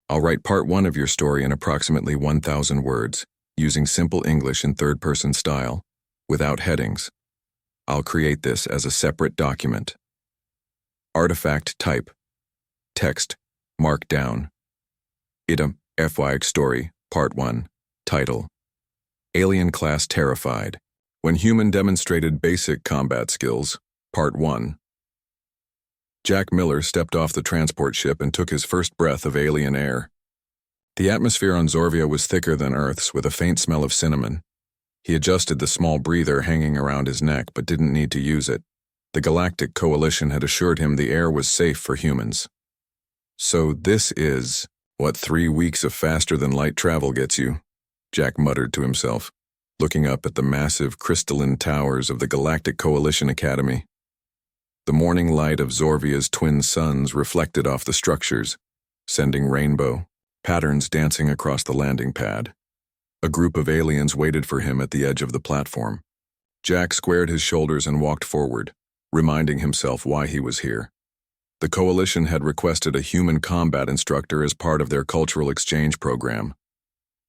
I'll write part 1 of your story in approximately 1,000 words, using simple English in third-person style, without headings. I'll create this as a separate document. Artifact type. Text. Markdown. HFY Story, Part 1. Title. Alien Class Terrified. When Human Demonstrated Basic Combat Skills, Part 1. Jack Miller stepped off the transport ship and took his first breath of alien air. The atmosphere on Zorvia was thicker than Earth's, with a faint smell of cinnamon. He adjusted the small breather hanging around his neck, but didn't need to use it. The Galactic Coalition had assured him the air was safe for humans. So this is what 3 weeks of faster-than-light travel gets you, Jack muttered to himself, looking up at the massive crystalline towers of the Galactic Coalition Academy. The morning light of Zorvia's twin suns reflected off the structures, sending rainbow patterns dancing across the landing pad. A group of aliens waited for him at the edge of the platform. Jack squared his shoulders and walked forward, reminding himself why he was here. The Coalition had requested a human combat instructor as part of their cultural exchange program.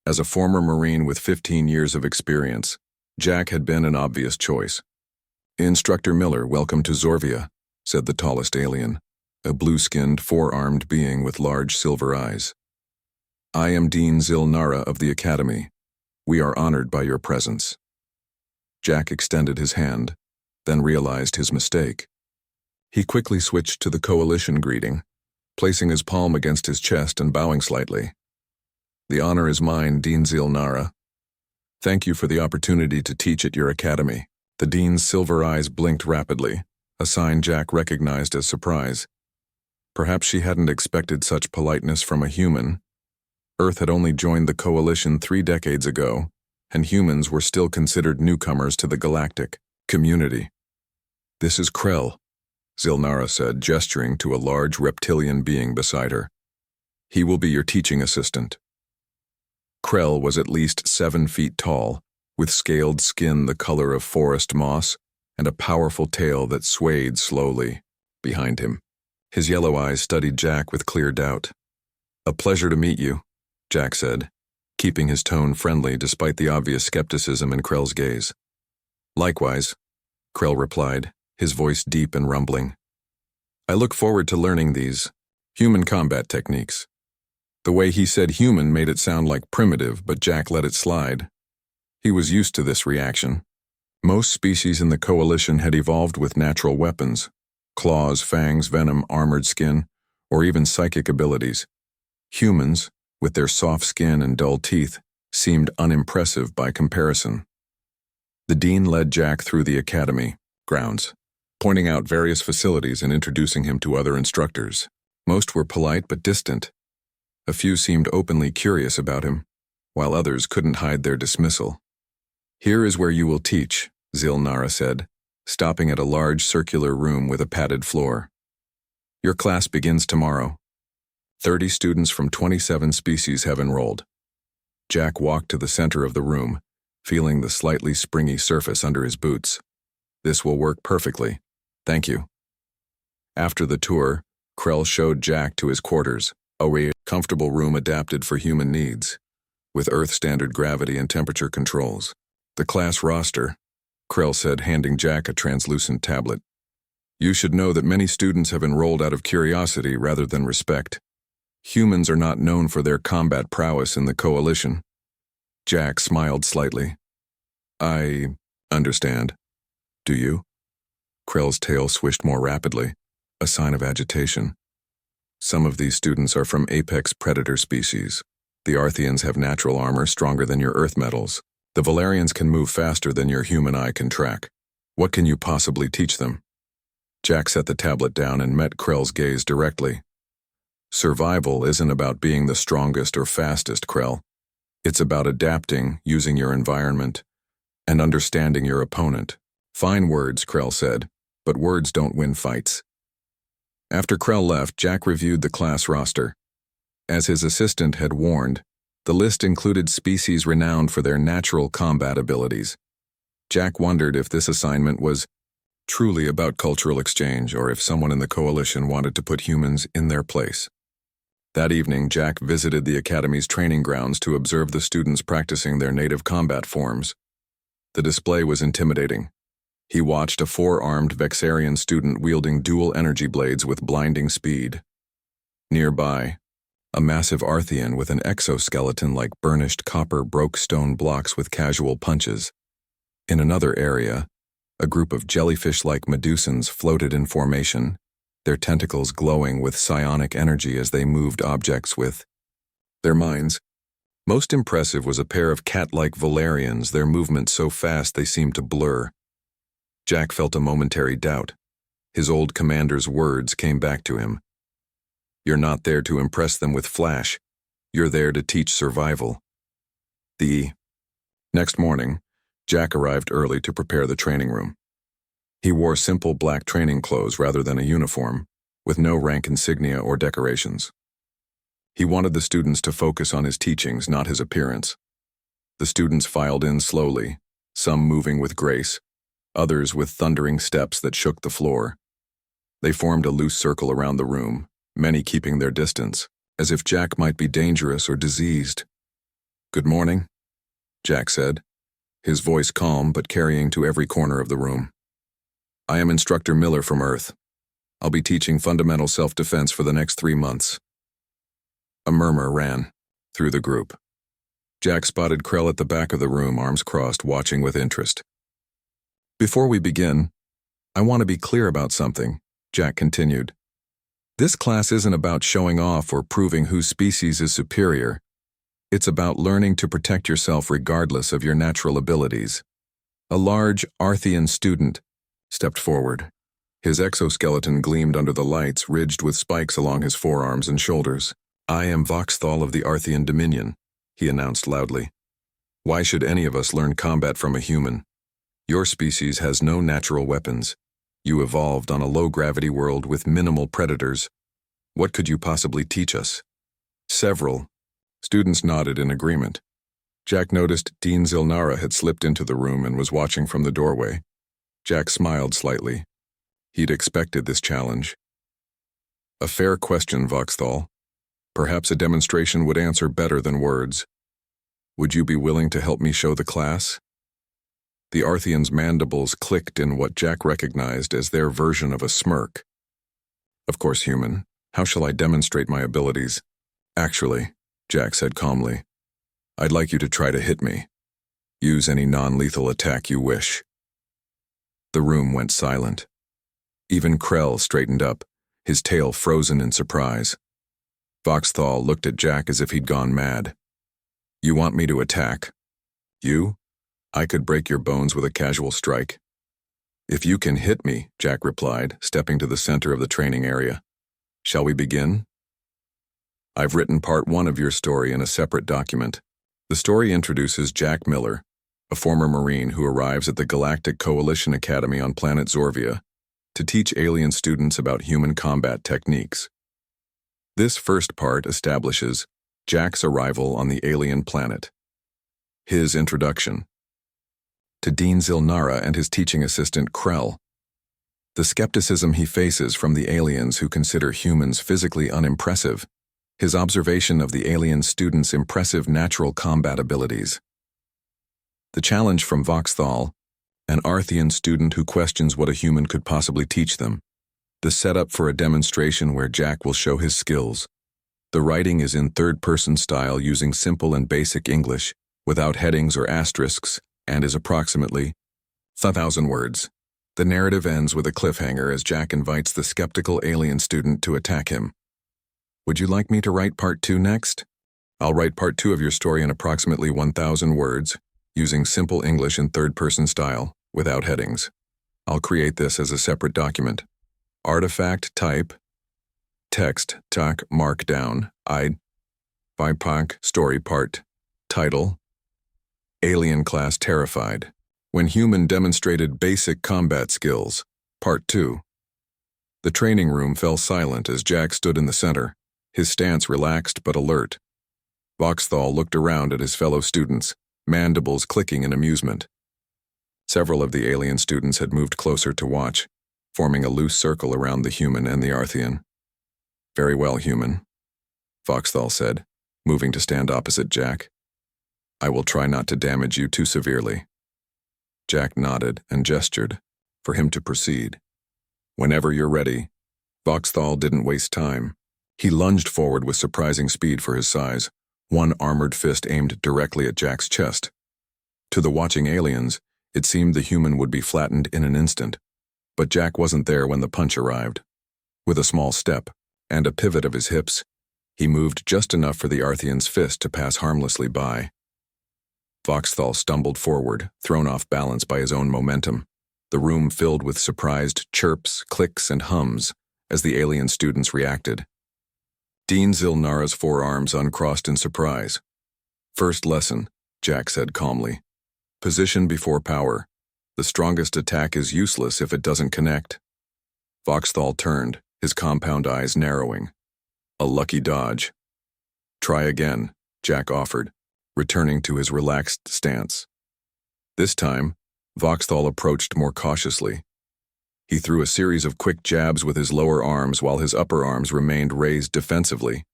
As a former Marine with 15 years of experience, Jack had been an obvious choice. "Instructor Miller, welcome to Zorvia," said the tallest alien, a blue-skinned, four-armed being with large silver eyes. "I am Dean Zil-Nara of the Academy. We are honored by your presence." Jack extended his hand, then realized his mistake. He quickly switched to the Coalition greeting, placing his palm against his chest and bowing slightly. "The honor is mine, Dean Zil-Nara. Thank you for the opportunity to teach at your academy." The Dean's silver eyes blinked rapidly, a sign Jack recognized as surprise. Perhaps she hadn't expected such politeness from a human. Earth had only joined the Coalition 3 decades ago, and humans were still considered newcomers to the galactic community. "This is Krell," Zil-Nara said, gesturing to a large reptilian being beside her. "He will be your teaching assistant." Krell was at least 7 feet tall, with scaled skin the color of forest moss and a powerful tail that swayed slowly behind him. His yellow eyes studied Jack with clear doubt. "A pleasure to meet you," Jack said, keeping his tone friendly despite the obvious skepticism in Krell's gaze. "Likewise," Krell replied, his voice deep and rumbling. "I look forward to learning these human combat techniques." The way he said human made it sound like primitive, but Jack let it slide. He was used to this reaction. Most species in the Coalition had evolved with natural weapons: claws, fangs, venom, armored skin, or even psychic abilities. Humans, with their soft skin and dull teeth, seemed unimpressive by comparison. The Dean led Jack through the academy grounds, pointing out various facilities and introducing him to other instructors. Most were polite but distant. A few seemed openly curious about him, while others couldn't hide their dismissal. "Here is where you will teach," Zil-Nara said, stopping at a large circular room with a padded floor. "Your class begins tomorrow. 30 students from 27 species have enrolled." Jack walked to the center of the room, feeling the slightly springy surface under his boots. "This will work perfectly. Thank you." After the tour, Krell showed Jack to his quarters, a comfortable room adapted for human needs, with Earth-standard gravity and temperature controls. "The class roster," Krell said, handing Jack a translucent tablet. "You should know that many students have enrolled out of curiosity rather than respect. Humans are not known for their combat prowess in the Coalition." Jack smiled slightly. "I understand. Do you?" Krell's tail swished more rapidly, a sign of agitation. "Some of these students are from apex predator species. The Arthians have natural armor stronger than your Earth metals. The Valerians can move faster than your human eye can track. What can you possibly teach them?" Jack set the tablet down and met Krell's gaze directly. "Survival isn't about being the strongest or fastest, Krell. It's about adapting, using your environment, and understanding your opponent." "Fine words," Krell said, "but words don't win fights." After Krell left, Jack reviewed the class roster. As his assistant had warned, the list included species renowned for their natural combat abilities. Jack wondered if this assignment was truly about cultural exchange or if someone in the Coalition wanted to put humans in their place. That evening, Jack visited the Academy's training grounds to observe the students practicing their native combat forms. The display was intimidating. He watched a four-armed Vexarian student wielding dual energy blades with blinding speed. Nearby, a massive Arthean with an exoskeleton like burnished copper broke stone blocks with casual punches. In another area, a group of jellyfish-like Medusans floated in formation, their tentacles glowing with psionic energy as they moved objects with their minds. Most impressive was a pair of cat-like Valerians, their movements so fast they seemed to blur. Jack felt a momentary doubt. His old commander's words came back to him. "You're not there to impress them with flash. You're there to teach survival." The next morning, Jack arrived early to prepare the training room. He wore simple black training clothes rather than a uniform, with no rank insignia or decorations. He wanted the students to focus on his teachings, not his appearance. The students filed in slowly, some moving with grace, others with thundering steps that shook the floor. They formed a loose circle around the room, many keeping their distance, as if Jack might be dangerous or diseased. "Good morning," Jack said, his voice calm but carrying to every corner of the room. "I am Instructor Miller from Earth. I'll be teaching fundamental self-defense for the next 3 months." A murmur ran through the group. Jack spotted Krell at the back of the room, arms crossed, watching with interest. "Before we begin, I want to be clear about something," Jack continued. "This class isn't about showing off or proving whose species is superior. It's about learning to protect yourself regardless of your natural abilities." A large Arthean student stepped forward. His exoskeleton gleamed under the lights, ridged with spikes along his forearms and shoulders. "I am Voxthal of the Arthean Dominion," he announced loudly. "Why should any of us learn combat from a human? Your species has no natural weapons. You evolved on a low-gravity world with minimal predators. What could you possibly teach us?" Several students nodded in agreement. Jack noticed Dean Zilnara had slipped into the room and was watching from the doorway. Jack smiled slightly. He'd expected this challenge. "A fair question, Voxthal. Perhaps a demonstration would answer better than words. Would you be willing to help me show the class?" The Arthean's mandibles clicked in what Jack recognized as their version of a smirk. "Of course, human. How shall I demonstrate my abilities?" "Actually," Jack said calmly, "I'd like you to try to hit me. Use any non-lethal attack you wish." The room went silent. Even Krell straightened up, his tail frozen in surprise. Voxthal looked at Jack as if he'd gone mad. "You want me to attack? You? I could break your bones with a casual strike." "If you can hit me," Jack replied, stepping to the center of the training area. "Shall we begin?" "I've written part 1 of your story in a separate document." The story introduces Jack Miller, a former Marine who arrives at the Galactic Coalition Academy on planet Zorvia to teach alien students about human combat techniques. This first part establishes Jack's arrival on the alien planet. His introduction to Dean Zilnara and his teaching assistant Krell. The skepticism he faces from the aliens who consider humans physically unimpressive. His observation of the alien students' impressive natural combat abilities. The challenge from Voxthal, an Arthean student who questions what a human could possibly teach them. The setup for a demonstration where Jack will show his skills. The writing is in third-person style using simple and basic English, without headings or asterisks, and is approximately 1,000 words. The narrative ends with a cliffhanger as Jack invites the skeptical alien student to attack him. "Would you like me to write part 2 next?" "I'll write part 2 of your story in approximately 1,000 words, using simple English in third-person style, without headings. I'll create this as a separate document. Artifact type, text, tak, markdown, HFY Story part, title, Alien Class Terrified. When Human Demonstrated Basic Combat Skills, Part 2. The training room fell silent as Jack stood in the center, his stance relaxed but alert. Voxthal looked around at his fellow students, mandibles clicking in amusement. Several of the alien students had moved closer to watch, forming a loose circle around the human and the Arthean. "Very well, human." Foxthal said, moving to stand opposite Jack. I will try not to damage you too severely. Jack nodded and gestured for him to proceed. Whenever you're ready. Foxthal didn't waste time. He lunged forward with surprising speed for his size, one armored fist aimed directly at Jack's chest. To the watching aliens, it seemed the human would be flattened in an instant, but Jack wasn't there when the punch arrived. With a small step and a pivot of his hips, he moved just enough for the Arthian's fist to pass harmlessly by. Foxthal stumbled forward, thrown off balance by his own momentum, the room filled with surprised chirps, clicks, and hums as the alien students reacted. Dean Zilnara's forearms uncrossed in surprise. First lesson, Jack said calmly. Position before power. The strongest attack is useless if it doesn't connect. Foxthal turned, his compound eyes narrowing. A lucky dodge. Try again, Jack offered, returning to his relaxed stance. This time, Foxthal approached more cautiously. He threw a series of quick jabs with his lower arms while his upper arms remained raised defensively.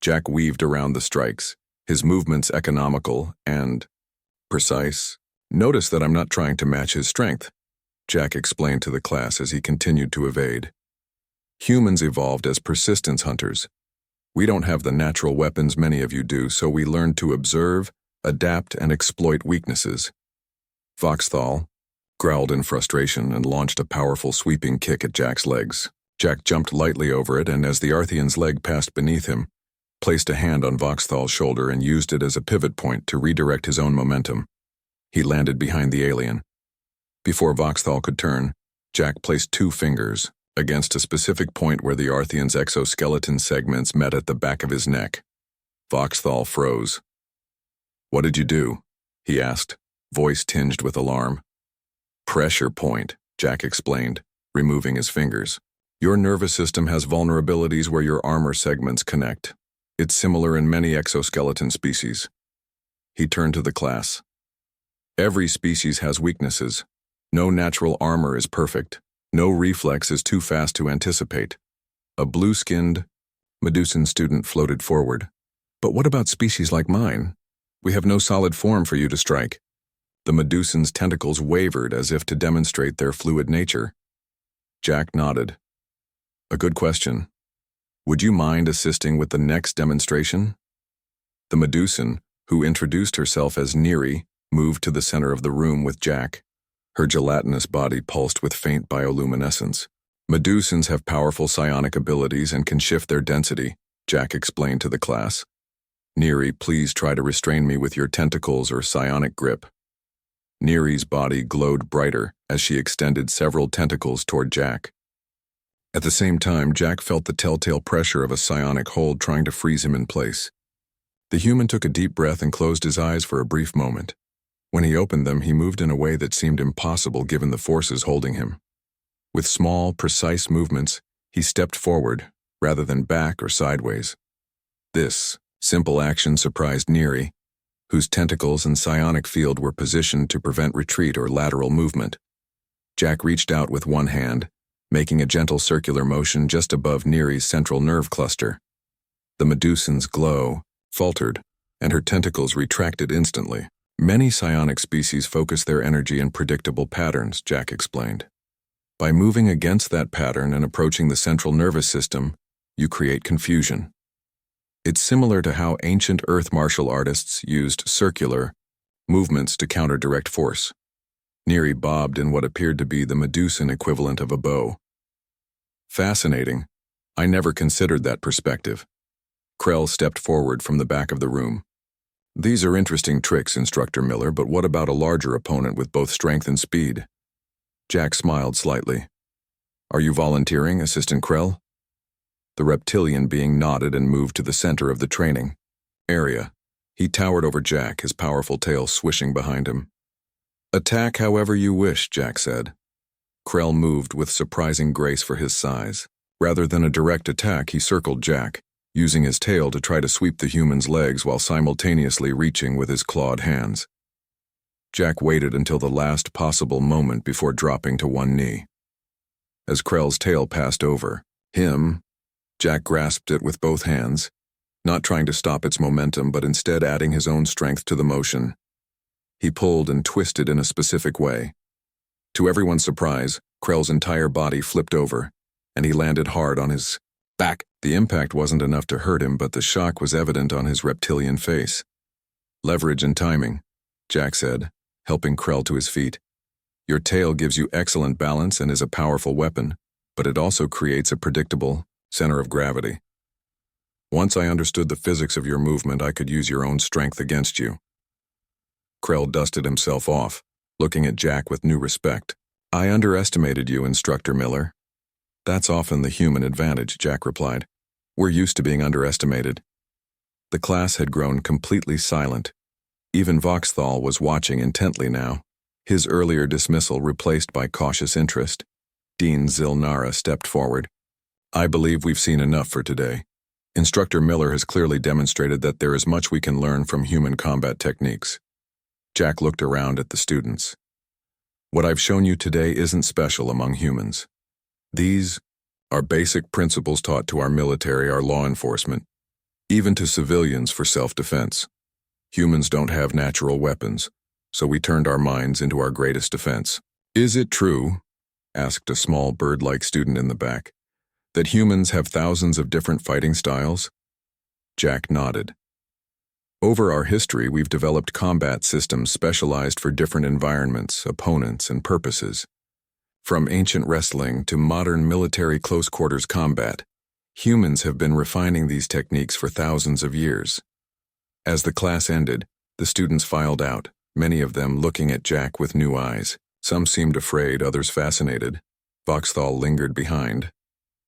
Jack weaved around the strikes, his movements economical and precise. Notice that I'm not trying to match his strength, Jack explained to the class as he continued to evade. Humans evolved as persistence hunters. We don't have the natural weapons many of you do, so we learned to observe, adapt, and exploit weaknesses. Foxthal growled in frustration and launched a powerful sweeping kick at Jack's legs. Jack jumped lightly over it and, as the Arthian's leg passed beneath him, placed a hand on Foxthal's shoulder and used it as a pivot point to redirect his own momentum. He landed behind the alien. Before Foxthal could turn, Jack placed 2 fingers against a specific point where the Arthian's exoskeleton segments met at the back of his neck. Foxthal froze. What did you do? He asked, voice tinged with alarm. Pressure point, Jack explained, removing his fingers. Your nervous system has vulnerabilities where your armor segments connect. It's similar in many exoskeleton species. He turned to the class. Every species has weaknesses. No natural armor is perfect. No reflex is too fast to anticipate. A blue-skinned Medusan student floated forward. But what about species like mine? We have no solid form for you to strike. The Medusan's tentacles wavered as if to demonstrate their fluid nature. Jack nodded. A good question. Would you mind assisting with the next demonstration? The Medusan, who introduced herself as Neri, moved to the center of the room with Jack. Her gelatinous body pulsed with faint bioluminescence. Medusans have powerful psionic abilities and can shift their density, Jack explained to the class. Neri, please try to restrain me with your tentacles or psionic grip. Neri's body glowed brighter as she extended several tentacles toward Jack. At the same time, Jack felt the telltale pressure of a psionic hold trying to freeze him in place. The human took a deep breath and closed his eyes for a brief moment. When he opened them, he moved in a way that seemed impossible given the forces holding him. With small, precise movements, he stepped forward, rather than back or sideways. This simple action surprised Neri, whose tentacles and psionic field were positioned to prevent retreat or lateral movement. Jack reached out with one hand, making a gentle circular motion just above Neri's central nerve cluster. The Medusan's glow faltered, and her tentacles retracted instantly. Many psionic species focus their energy in predictable patterns, Jack explained. By moving against that pattern and approaching the central nervous system, you create confusion. It's similar to how ancient Earth martial artists used circular movements to counter direct force. Neri bobbed in what appeared to be the Medusan equivalent of a bow. Fascinating. I never considered that perspective. Krell stepped forward from the back of the room. These are interesting tricks, Instructor Miller, but what about a larger opponent with both strength and speed? Jack smiled slightly. Are you volunteering, Assistant Krell? The reptilian being nodded and moved to the center of the training area. He towered over Jack, his powerful tail swishing behind him. Attack however you wish, Jack said. Krell moved with surprising grace for his size. Rather than a direct attack, he circled Jack, using his tail to try to sweep the human's legs while simultaneously reaching with his clawed hands. Jack waited until the last possible moment before dropping to one knee. As Krell's tail passed over him, Jack grasped it with both hands, not trying to stop its momentum but instead adding his own strength to the motion. He pulled and twisted in a specific way. To everyone's surprise, Krell's entire body flipped over, and he landed hard on his back. The impact wasn't enough to hurt him, but the shock was evident on his reptilian face. "Leverage and timing," Jack said, helping Krell to his feet. "Your tail gives you excellent balance and is a powerful weapon, but it also creates a predictable center of gravity. Once I understood the physics of your movement, I could use your own strength against you." Krell dusted himself off, looking at Jack with new respect. "I underestimated you, Instructor Miller." "That's often the human advantage," Jack replied. "We're used to being underestimated." The class had grown completely silent. Even Voxthal was watching intently now, his earlier dismissal replaced by cautious interest. Dean Zilnara stepped forward. "I believe we've seen enough for today. Instructor Miller has clearly demonstrated that there is much we can learn from human combat techniques." Jack looked around at the students. "What I've shown you today isn't special among humans. These are basic principles taught to our military, our law enforcement, even to civilians for self-defense. Humans don't have natural weapons, so we turned our minds into our greatest defense." "Is it true," asked a small bird-like student in the back, "that humans have thousands of different fighting styles?" Jack nodded. "Over our history, we've developed combat systems specialized for different environments, opponents, and purposes. From ancient wrestling to modern military close-quarters combat, humans have been refining these techniques for thousands of years." As the class ended, the students filed out, many of them looking at Jack with new eyes. Some seemed afraid, others fascinated. Voxthal lingered behind.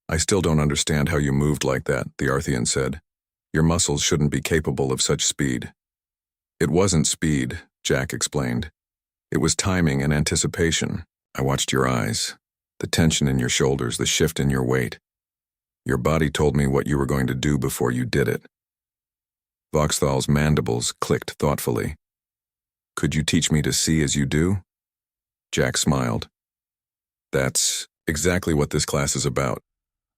"I still don't understand how you moved like that," the Arthean said. "Your muscles shouldn't be capable of such speed." "It wasn't speed," Jack explained. "It was timing and anticipation. I watched your eyes, the tension in your shoulders, the shift in your weight. Your body told me what you were going to do before you did it." Voxthal's mandibles clicked thoughtfully. "Could you teach me to see as you do?" Jack smiled. "That's exactly what this class is about.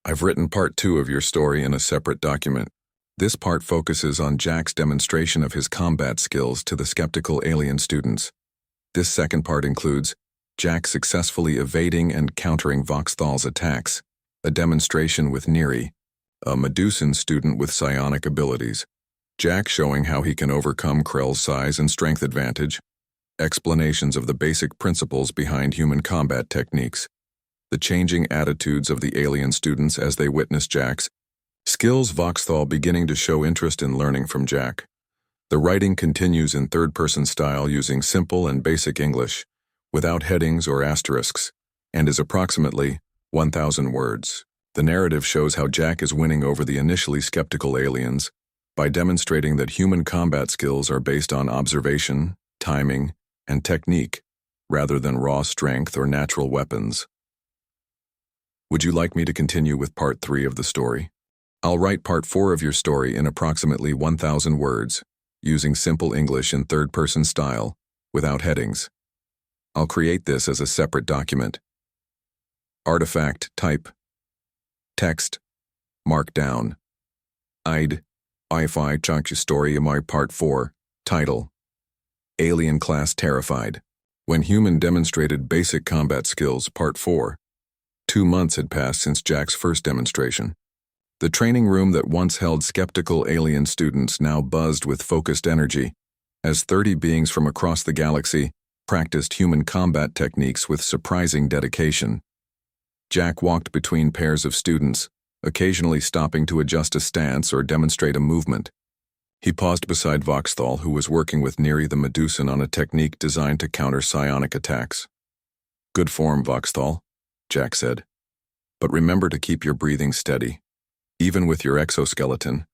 I've written part 2 of your story in a separate document. This part focuses on Jack's demonstration of his combat skills to the skeptical alien students. This second part includes Jack successfully evading and countering Voxthal's attacks, a demonstration with Neri, a Medusan student with psionic abilities, Jack showing how he can overcome Krell's size and strength advantage, explanations of the basic principles behind human combat techniques, the changing attitudes of the alien students as they witness Jack's skills, Voxthal beginning to show interest in learning from Jack. The writing continues in third-person style using simple and basic English, without headings or asterisks, and is approximately 1,000 words. The narrative shows how Jack is winning over the initially skeptical aliens by demonstrating that human combat skills are based on observation, timing, and technique, rather than raw strength or natural weapons. Would you like me to continue with part 3 of the story? I'll write part 4 of your story in approximately 1,000 words, using simple English in third-person style, without headings. I'll create this as a separate document. Artifact type. Text. Markdown. HFY Short Story Part 4. Title. Alien Class Terrified. When Human Demonstrated Basic Combat Skills Part 4. 2 months had passed since Jack's first demonstration. The training room that once held skeptical alien students now buzzed with focused energy, as 30 beings from across the galaxy practiced human combat techniques with surprising dedication. Jack walked between pairs of students, occasionally stopping to adjust a stance or demonstrate a movement. He paused beside Voxthal, who was working with Neri the Medusan on a technique designed to counter psionic attacks. "Good form, Voxthal," Jack said. "But remember to keep your breathing steady. Even with your exoskeleton,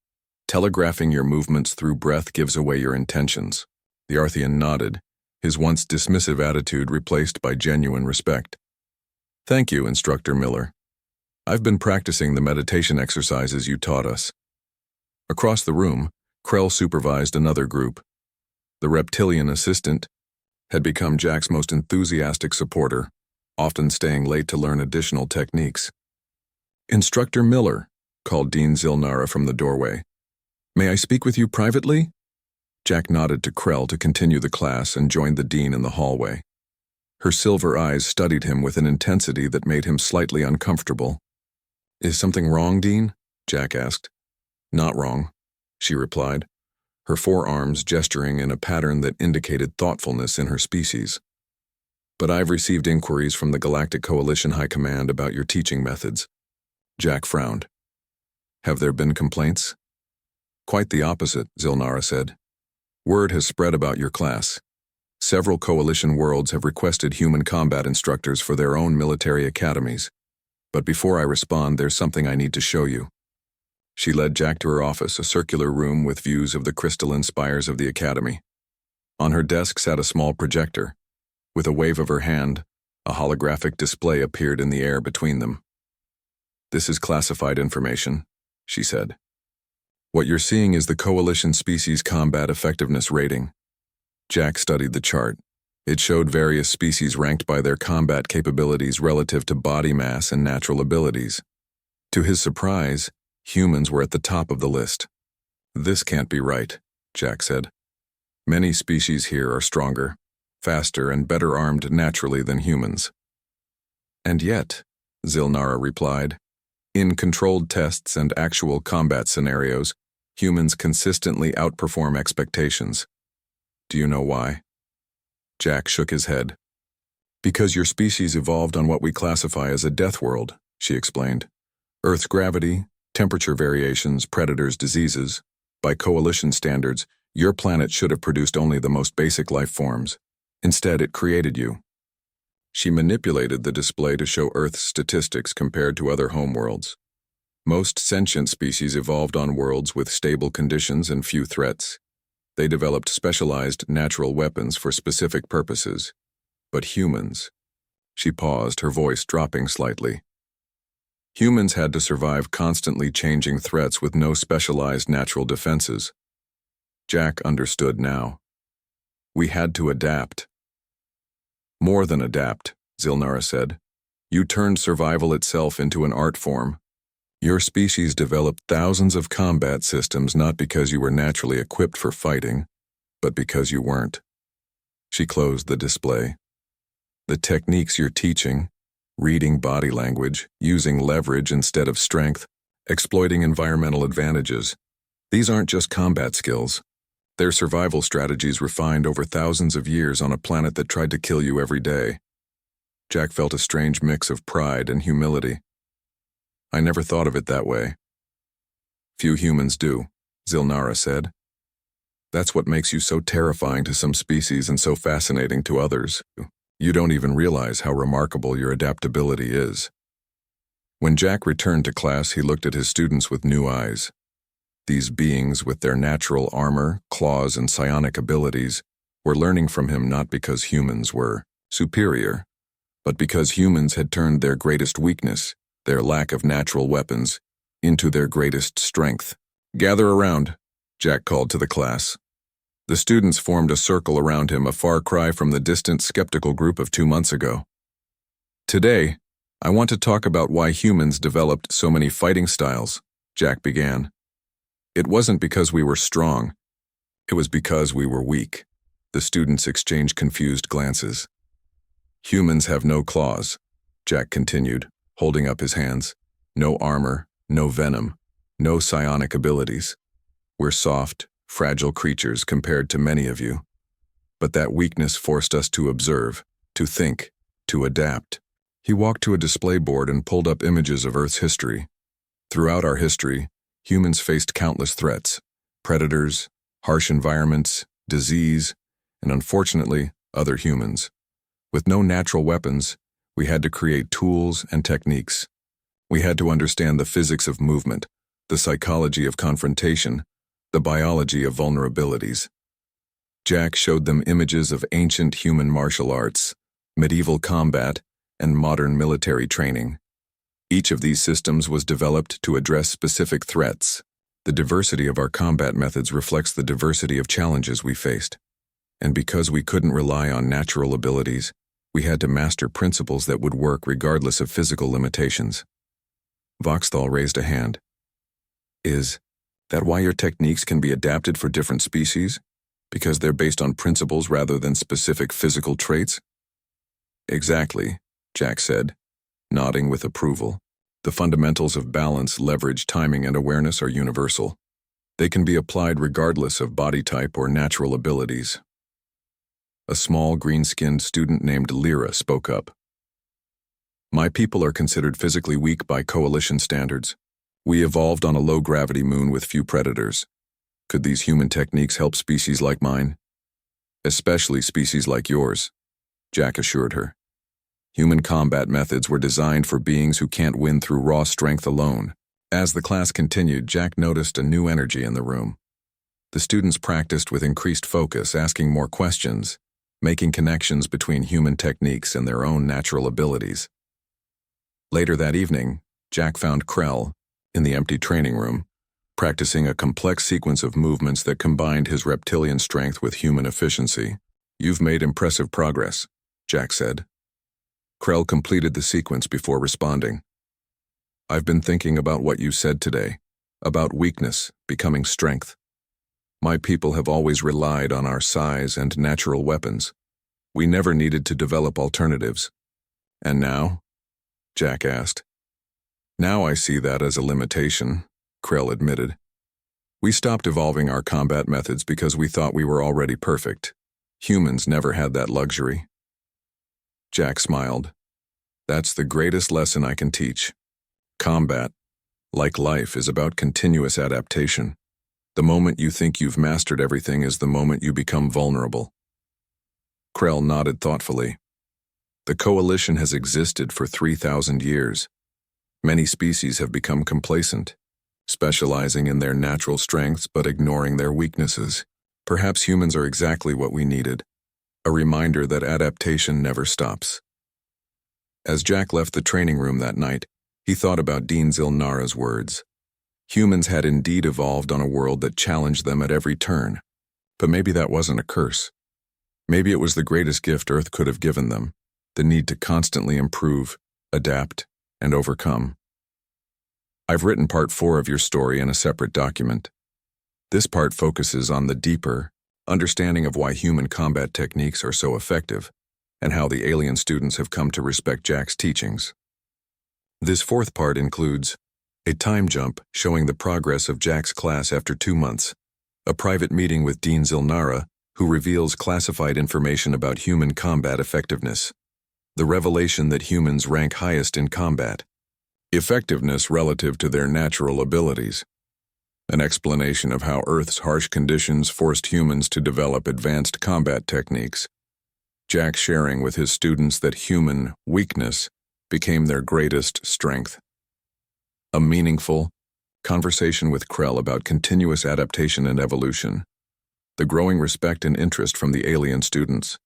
telegraphing your movements through breath gives away your intentions." The Arthean nodded, his once dismissive attitude replaced by genuine respect. "Thank you, Instructor Miller. I've been practicing the meditation exercises you taught us." Across the room, Krell supervised another group. The reptilian assistant had become Jack's most enthusiastic supporter, often staying late to learn additional techniques. "Instructor Miller," called Dean Zilnara from the doorway. May I speak with you privately? Jack nodded to Krell to continue the class and joined the dean in the hallway. Her silver eyes studied him with an intensity that made him slightly uncomfortable. Is something wrong, Dean? Jack asked. Not wrong, she replied, her forearms gesturing in a pattern that indicated thoughtfulness in her species. But I've received inquiries from the Galactic Coalition High Command about your teaching methods. Jack frowned. Have there been complaints? Quite the opposite, Zilnara said. Word has spread about your class. Several Coalition worlds have requested human combat instructors for their own military academies. But before I respond, there's something I need to show you. She led Jack to her office, a circular room with views of the crystalline spires of the academy. On her desk sat a small projector. With a wave of her hand, a holographic display appeared in the air between them. This is classified information, she said. What you're seeing is the Coalition Species Combat Effectiveness Rating. Jack studied the chart. It showed various species ranked by their combat capabilities relative to body mass and natural abilities. To his surprise, humans were at the top of the list. This can't be right, Jack said. Many species here are stronger, faster, and better armed naturally than humans. And yet, Zilnara replied, in controlled tests and actual combat scenarios, humans consistently outperform expectations. Do you know why? Jack shook his head. Because your species evolved on what we classify as a death world, she explained. Earth's gravity, temperature variations, predators, diseases. By Coalition standards, your planet should have produced only the most basic life forms. Instead, it created you. She manipulated the display to show Earth's statistics compared to other homeworlds. Most sentient species evolved on worlds with stable conditions and few threats. They developed specialized natural weapons for specific purposes. But humans... She paused, her voice dropping slightly. Humans had to survive constantly changing threats with no specialized natural defenses. Jack understood now. We had to adapt. More than adapt, Zilnara said. You turned survival itself into an art form. Your species developed thousands of combat systems not because you were naturally equipped for fighting, but because you weren't. She closed the display. The techniques you're teaching, reading body language, using leverage instead of strength, exploiting environmental advantages, these aren't just combat skills. They're survival strategies refined over thousands of years on a planet that tried to kill you every day. Jack felt a strange mix of pride and humility. I never thought of it that way. Few humans do, Zilnara said. That's what makes you so terrifying to some species and so fascinating to others. You don't even realize how remarkable your adaptability is. When Jack returned to class, he looked at his students with new eyes. These beings, with their natural armor, claws, and psionic abilities, were learning from him not because humans were superior, but because humans had turned their greatest weakness, their lack of natural weapons, into their greatest strength. Gather around, Jack called to the class. The students formed a circle around him, a far cry from the distant skeptical group of 2 months ago. Today, I want to talk about why humans developed so many fighting styles, Jack began. It wasn't because we were strong. It was because we were weak. The students exchanged confused glances. Humans have no claws, Jack continued, holding up his hands. No armor, no venom, no psionic abilities. We're soft, fragile creatures compared to many of you. But that weakness forced us to observe, to think, to adapt. He walked to a display board and pulled up images of Earth's history. Throughout our history, humans faced countless threats: predators, harsh environments, disease, and unfortunately, other humans. With no natural weapons, we had to create tools and techniques. We had to understand the physics of movement, the psychology of confrontation, the biology of vulnerabilities. Jack showed them images of ancient human martial arts, medieval combat, and modern military training. Each of these systems was developed to address specific threats. The diversity of our combat methods reflects the diversity of challenges we faced. And because we couldn't rely on natural abilities, we had to master principles that would work regardless of physical limitations. Voxthal raised a hand. Is That why your techniques can be adapted for different species? Because they're based on principles rather than specific physical traits? Exactly, Jack said, nodding with approval. The fundamentals of balance, leverage, timing, and awareness are universal. They can be applied regardless of body type or natural abilities. A small, green-skinned student named Lyra spoke up. My people are considered physically weak by coalition standards. We evolved on a low-gravity moon with few predators. Could these human techniques help species like mine? Especially species like yours, Jack assured her. Human combat methods were designed for beings who can't win through raw strength alone. As the class continued, Jack noticed a new energy in the room. The students practiced with increased focus, asking more questions, making connections between human techniques and their own natural abilities. Later that evening, Jack found Krell, in the empty training room, practicing a complex sequence of movements that combined his reptilian strength with human efficiency. You've made impressive progress, Jack said. Krell completed the sequence before responding. I've been thinking about what you said today, about weakness becoming strength. My people have always relied on our size and natural weapons. We never needed to develop alternatives. And now? Jack asked. Now I see that as a limitation, Krell admitted. We stopped evolving our combat methods because we thought we were already perfect. Humans never had that luxury. Jack smiled. That's the greatest lesson I can teach. Combat, like life, is about continuous adaptation. The moment you think you've mastered everything is the moment you become vulnerable. Krell nodded thoughtfully. The coalition has existed for 3,000 years. Many species have become complacent, specializing in their natural strengths but ignoring their weaknesses. Perhaps humans are exactly what we needed, a reminder that adaptation never stops. As Jack left the training room that night, he thought about Dean Zilnara's words. Humans had indeed evolved on a world that challenged them at every turn, but maybe that wasn't a curse. Maybe it was the greatest gift Earth could have given them, the need to constantly improve, adapt, and overcome. I've written part 4 of your story in a separate document. This part focuses on the deeper understanding of why human combat techniques are so effective, and how the alien students have come to respect Jack's teachings. This 4th part includes a time jump showing the progress of Jack's class after 2 months, a private meeting with Dean Zilnara, who reveals classified information about human combat effectiveness, the revelation that humans rank highest in combat, effectiveness relative to their natural abilities, an explanation of how Earth's harsh conditions forced humans to develop advanced combat techniques, Jack sharing with his students that human weakness became their greatest strength. A meaningful conversation with Krell about continuous adaptation and evolution. The growing respect and interest from the alien students.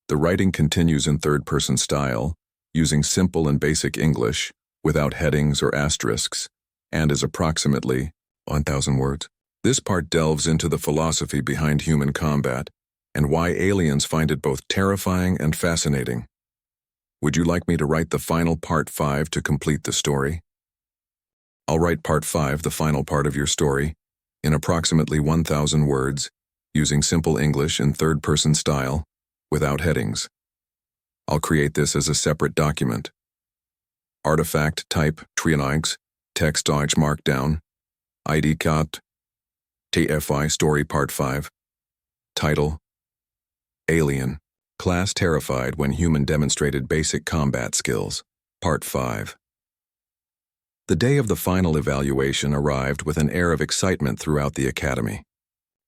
The writing continues in third-person style, using simple and basic English, without headings or asterisks, and is approximately 1,000 words. This part delves into the philosophy behind human combat and why aliens find it both terrifying and fascinating. Would you like me to write the final part 5 to complete the story? I'll write part 5, the final part of your story, in approximately 1,000 words, using simple English in third-person style, without headings. I'll create this as a separate document. Artifact type Trionics, text dodge markdown, ID cut, HFY Story Part 5. Title: Alien. Class terrified when human demonstrated basic combat skills. Part 5. The day of the final evaluation arrived with an air of excitement throughout the academy.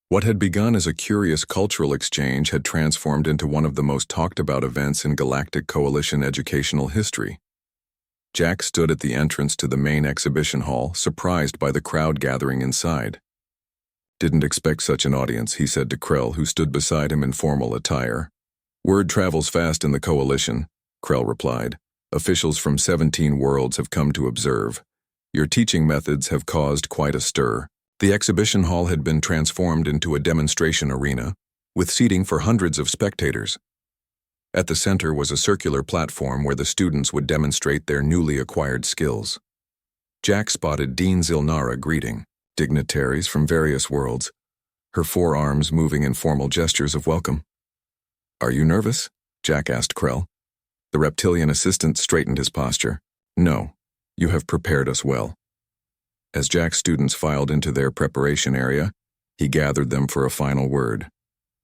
What had begun as a curious cultural exchange had transformed into one of the most talked-about events in Galactic Coalition educational history. Jack stood at the entrance to the main exhibition hall, surprised by the crowd gathering inside. Didn't expect such an audience, he said to Krell, who stood beside him in formal attire. Word travels fast in the Coalition, Krell replied. Officials from 17 worlds have come to observe. Your teaching methods have caused quite a stir. The exhibition hall had been transformed into a demonstration arena, with seating for hundreds of spectators. At the center was a circular platform where the students would demonstrate their newly acquired skills. Jack spotted Dean Zilnara greeting. dignitaries from various worlds, her forearms moving in formal gestures of welcome. "Are you nervous?" Jack asked Krell. The reptilian assistant straightened his posture. "No, you have prepared us well." As Jack's students filed into their preparation area, he gathered them for a final word.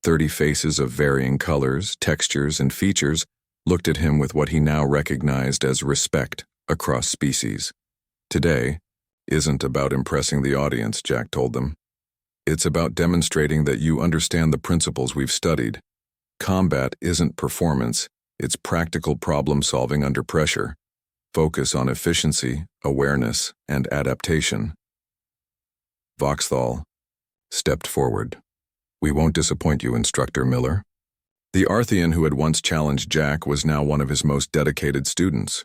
30 faces of varying colors, textures, and features looked at him with what he now recognized as respect across species. "Today isn't about impressing the audience," Jack told them. "It's about demonstrating that you understand the principles we've studied. Combat isn't performance, it's practical problem-solving under pressure. Focus on efficiency, awareness, and adaptation." Voxthal stepped forward. "We won't disappoint you, Instructor Miller." The Arthean who had once challenged Jack was now one of his most dedicated students.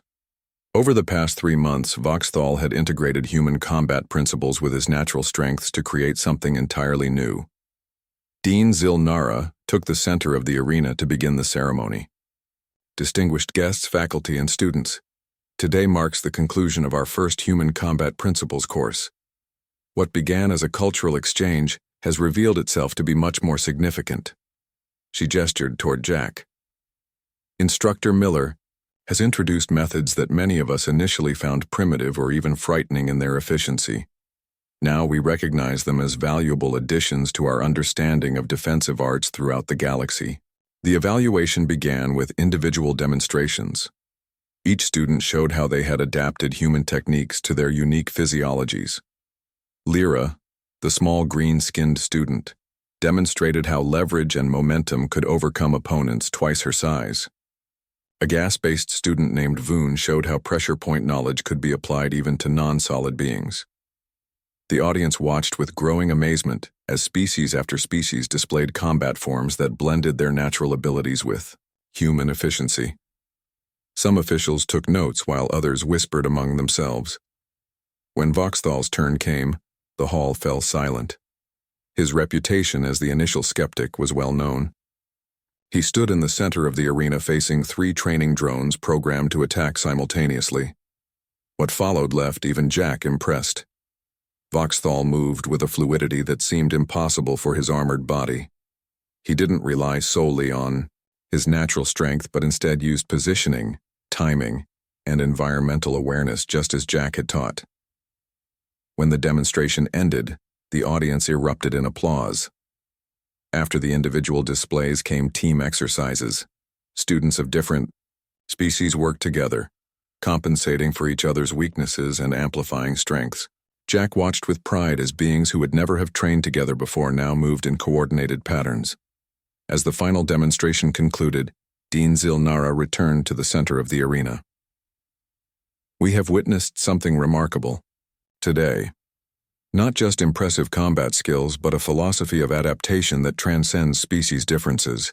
Over the past 3 months, Voxthal had integrated human combat principles with his natural strengths to create something entirely new. Dean Zilnara took the center of the arena to begin the ceremony. "Distinguished guests, faculty, and students, today marks the conclusion of our first Human Combat Principles course. What began as a cultural exchange has revealed itself to be much more significant." She gestured toward Jack. "Instructor Miller has introduced methods that many of us initially found primitive or even frightening in their efficiency. Now we recognize them as valuable additions to our understanding of defensive arts throughout the galaxy." The evaluation began with individual demonstrations. Each student showed how they had adapted human techniques to their unique physiologies. Lyra, the small green-skinned student, demonstrated how leverage and momentum could overcome opponents twice her size. A gas-based student named Voon showed how pressure point knowledge could be applied even to non-solid beings. The audience watched with growing amazement as species after species displayed combat forms that blended their natural abilities with human efficiency. Some officials took notes while others whispered among themselves. When Voxthal's turn came, the hall fell silent. His reputation as the initial skeptic was well known. He stood in the center of the arena facing 3 training drones programmed to attack simultaneously. What followed left even Jack impressed. Voxthal moved with a fluidity that seemed impossible for his armored body. He didn't rely solely on his natural strength, but instead used positioning, timing, and environmental awareness just as Jack had taught. When the demonstration ended, the audience erupted in applause. After the individual displays came team exercises. Students of different species worked together, compensating for each other's weaknesses and amplifying strengths. Jack watched with pride as beings who would never have trained together before now moved in coordinated patterns. As the final demonstration concluded, Dean Zilnara returned to the center of the arena. "We have witnessed something remarkable today. Not just impressive combat skills, but a philosophy of adaptation that transcends species differences."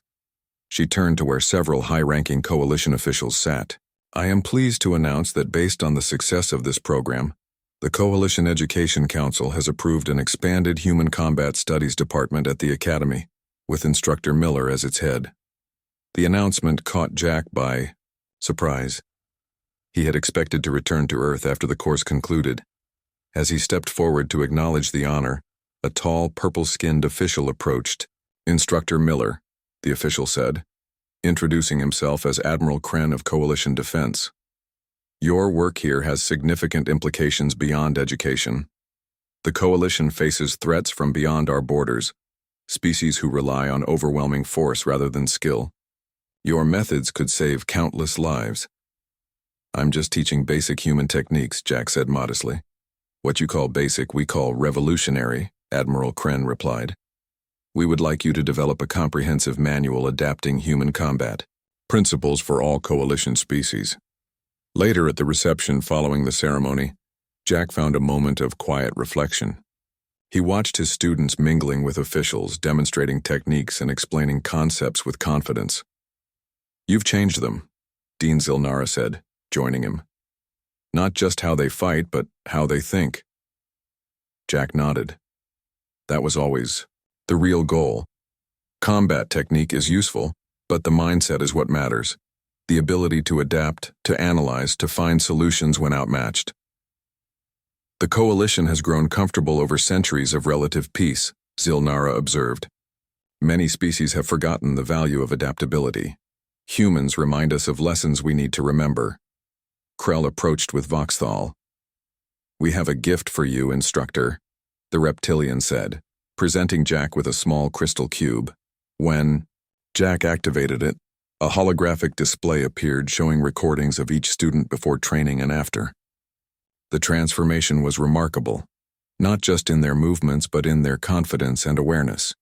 She turned to where several high-ranking coalition officials sat. "I am pleased to announce that based on the success of this program, the Coalition Education Council has approved an expanded Human Combat Studies department at the Academy, with Instructor Miller as its head." The announcement caught Jack by surprise. He had expected to return to Earth after the course concluded. As he stepped forward to acknowledge the honor, a tall, purple-skinned official approached. "Instructor Miller," the official said, introducing himself as Admiral Kren of Coalition Defense. "Your work here has significant implications beyond education. The Coalition faces threats from beyond our borders, species who rely on overwhelming force rather than skill. Your methods could save countless lives." "I'm just teaching basic human techniques," Jack said modestly. "What you call basic, we call revolutionary," Admiral Kren replied. "We would like you to develop a comprehensive manual adapting human combat principles for all Coalition species." Later at the reception following the ceremony, Jack found a moment of quiet reflection. He watched his students mingling with officials, demonstrating techniques and explaining concepts with confidence. "You've changed them," Dean Zilnara said, joining him. "Not just how they fight, but how they think." Jack nodded. That was always the real goal. Combat technique is useful, but the mindset is what matters. The ability to adapt, to analyze, to find solutions when outmatched. The coalition has grown comfortable over centuries of relative peace, Zilnara observed. Many species have forgotten the value of adaptability. Humans remind us of lessons we need to remember. Krell approached with Voxthal. "We have a gift for you, instructor," the reptilian said, presenting Jack with a small crystal cube. When Jack activated it, a holographic display appeared showing recordings of each student before training and after. The transformation was remarkable, not just in their movements but in their confidence and awareness.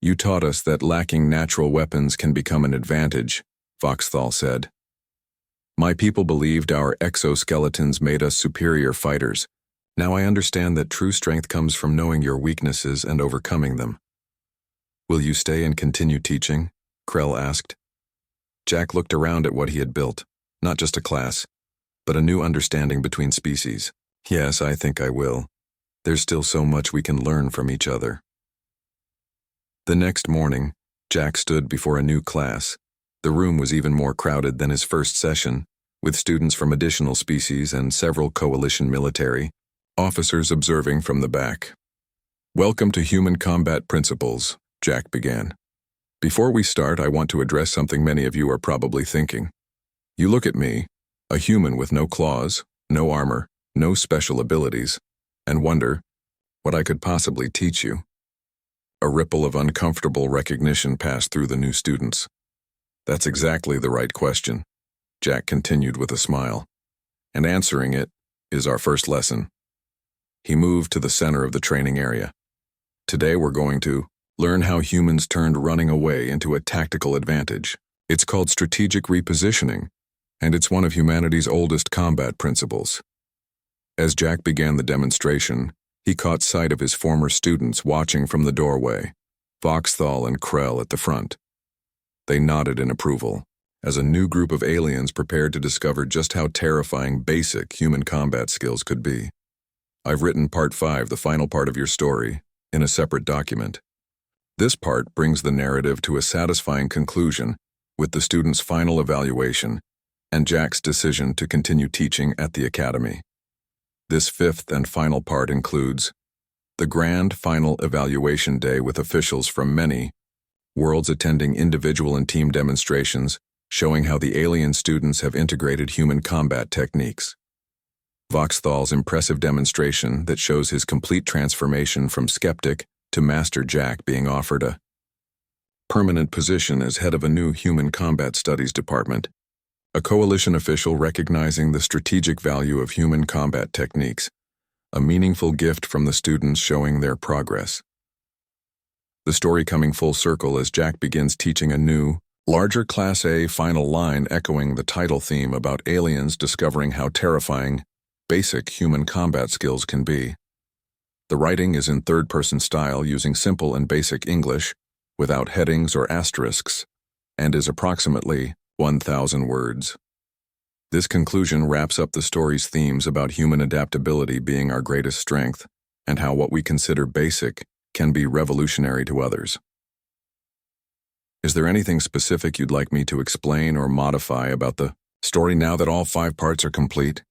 "You taught us that lacking natural weapons can become an advantage," Voxthal said. "My people believed our exoskeletons made us superior fighters. Now I understand that true strength comes from knowing your weaknesses and overcoming them." "Will you stay and continue teaching?" Krell asked. Jack looked around at what he had built, not just a class, but a new understanding between species. "Yes, I think I will. There's still so much we can learn from each other." The next morning, Jack stood before a new class. The room was even more crowded than his first session, with students from additional species and several coalition military officers observing from the back. "Welcome to Human Combat Principles," Jack began. "Before we start, I want to address something many of you are probably thinking. You look at me, a human with no claws, no armor, no special abilities, and wonder what I could possibly teach you." A ripple of uncomfortable recognition passed through the new students. "That's exactly the right question," Jack continued with a smile. "And answering it is our first lesson." He moved to the center of the training area. "Today we're going to learn how humans turned running away into a tactical advantage. It's called strategic repositioning, and it's one of humanity's oldest combat principles." As Jack began the demonstration, he caught sight of his former students watching from the doorway, Voxthal and Krell at the front. They nodded in approval, as a new group of aliens prepared to discover just how terrifying basic human combat skills could be. "I've written Part 5, the final part of your story, in a separate document. This part brings the narrative to a satisfying conclusion with the student's final evaluation and Jack's decision to continue teaching at the academy. This fifth and final part includes the grand final evaluation day with officials from many worlds attending individual and team demonstrations showing how the alien students have integrated human combat techniques. Voxthal's impressive demonstration that shows his complete transformation from skeptic to Master Jack being offered a permanent position as head of a new human combat studies department. A coalition official recognizing the strategic value of human combat techniques, a meaningful gift from the students showing their progress. The story coming full circle as Jack begins teaching a new, larger Class A final line echoing the title theme about aliens discovering how terrifying basic human combat skills can be. The writing is in third-person style using simple and basic English, without headings or asterisks, and is approximately 1,000 words. This conclusion wraps up the story's themes about human adaptability being our greatest strength, and how what we consider basic can be revolutionary to others. Is there anything specific you'd like me to explain or modify about the story now that all 5 parts are complete?